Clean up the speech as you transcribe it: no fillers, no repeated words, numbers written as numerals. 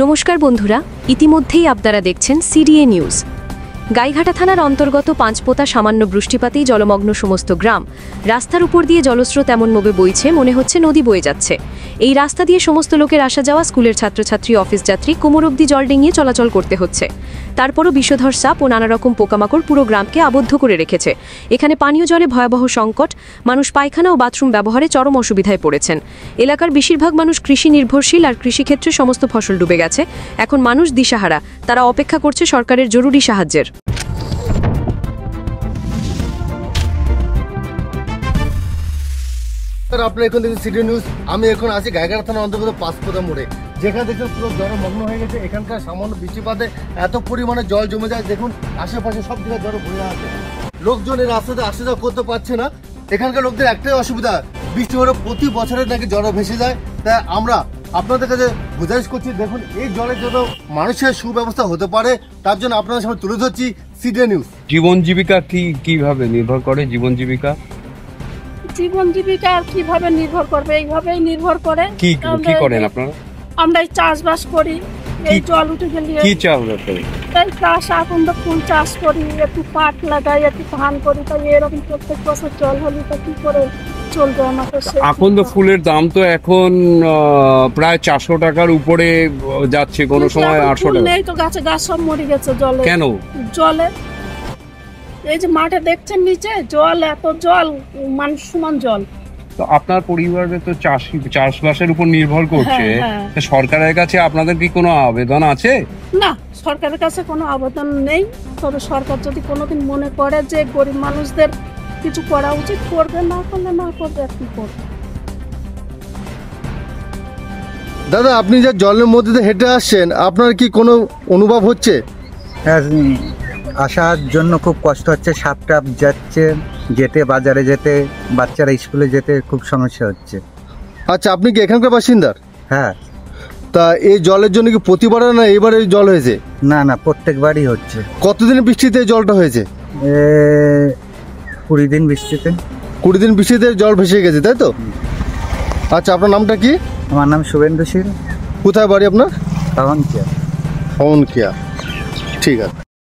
নমস্কার বন্ধুরা, ইতিমধ্যেই আপনারা দেখছেন সিডিএ নিউজ। গাইঘাটা থানার অন্তর্গত পাঁচপোতা সামান্য বৃষ্টিপাতেই জলমগ্ন সমস্ত গ্রাম। রাস্তার উপর দিয়ে জলস্রোত এমনভাবে বইছে মনে হচ্ছে নদী বয়ে যাচ্ছে। এই রাস্তা দিয়ে সমস্ত লোকের আসা যাওয়া, স্কুলের ছাত্রছাত্রী, অফিস যাত্রী কোমর অবধি জল ডিঙিয়ে চলাচল করতে হচ্ছে। তারপরও বিষধর সাপ ও নানা রকম পোকামাকড় পুরো গ্রামকে আবদ্ধ করে রেখেছে। এখানে পানীয় জলে ভয়াবহ সংকট, মানুষ পায়খানা ও বাথরুম ব্যবহারে চরম অসুবিধায় পড়েছেন। এলাকার বেশিরভাগ মানুষ কৃষি নির্ভরশীল, আর কৃষিক্ষেত্রে সমস্ত ফসল ডুবে গেছে। এখন মানুষ দিশাহারা, তারা অপেক্ষা করছে সরকারের জরুরি সাহায্যের। আপনারা এখন দেখুন সিডিএ নিউজ। আমি এখন আছি গাইঘাটা থানার অন্তর্গত পাঁচপোতা মোড়ে, যেখানে দেখুন পুরো জলমগ্ন হয়ে গেছে। এখানকার সামান্য বৃষ্টিপাতে এত পরিমাণে জল জমে যায়, দেখুন আশেপাশে সব জায়গায় জল ভরে আছে। লোকজন এই রাস্তাতে আসা যাওয়া করতে পারছে না। এখানকার লোকদের একটাই অসুবিধা, বৃষ্টি হলে প্রতি বছরের নাকি জল ভেসে যায়। তাই আমরা আপনাদের কাছে গুজারিশ করছি, দেখুন এই জলের জন্য মানুষের সুব্যবস্থা হতে পারে, তার জন্য আপনাদের সামনে তুলে ধরছি সিডিএ নিউজ। জীবন জীবিকা কিভাবে নির্ভর করে? জীবন জীবিকা আর কিভাবে নির্ভর করবে? এইভাবেই নির্ভর করে। কি করেন আপনারা? আমরা চাষবাস করি, এই জল উঠে গেলে কি চাষবাস করেন? এই চাষ, এখন তো ফুল চাষ করি, একটু পাট লাগাই, একটু ধান করি। তাই এরকম প্রত্যেক বছর জল হলে তো কি করে চলবে আমাকে? এখন তো ফুলের দাম তো এখন প্রায় 400 টাকার উপরে যাচ্ছে, কোনো সময় 800 টাকা। নেই তো, গাছে গাছ সব মরে গেছে জলে। কেন? জলে এই যে মাঠে দেখছেন নিচে জল, এত জল, মানুষ সমান জল। তো আপনার পরিবারে তো চাষবাসের উপর নির্ভর করছে। সরকারের কাছে আপনাদের কি কোনো আবেদন আছে? না, সরকারের কাছে কোনো আবেদন নেই। তবে সরকার যদি কোনোদিন মনে করে যে গরিব মানুষদের কিছু করা উচিত, করবে। না করলে না করবে, আর কি করবে। দাদা, আপনি যে জলের মধ্যে দিয়ে হেঁটে আসছেন, আপনার কি কোনো অনুভব হচ্ছে? আসার জন্য খুব কষ্ট হচ্ছে, সাপ টাপ যাচ্ছে, যেতে বাজারে যেতে, বাচ্চারা স্কুলে যেতে খুব সমস্যা হচ্ছে। আচ্ছা, আপনি কি এখানকার বাসিন্দা? হ্যাঁ। তা এই জলের জন্য কি প্রতিবারে না এবারে জল হয়েছে? না না, প্রত্যেকবারই হচ্ছে। কতদিনের বৃষ্টিতে এই জলটা হয়েছে? 20 দিন বৃষ্টিতে। 20 দিন বৃষ্টিতে জল ভেসে গেছে, তাই তো? আচ্ছা, আপনার নামটা কি? আমার নাম শুভেন্দু শীল। কোথায় বাড়ি আপনার? পাবনকিয়া। পাবনকিয়া, ঠিক আছে।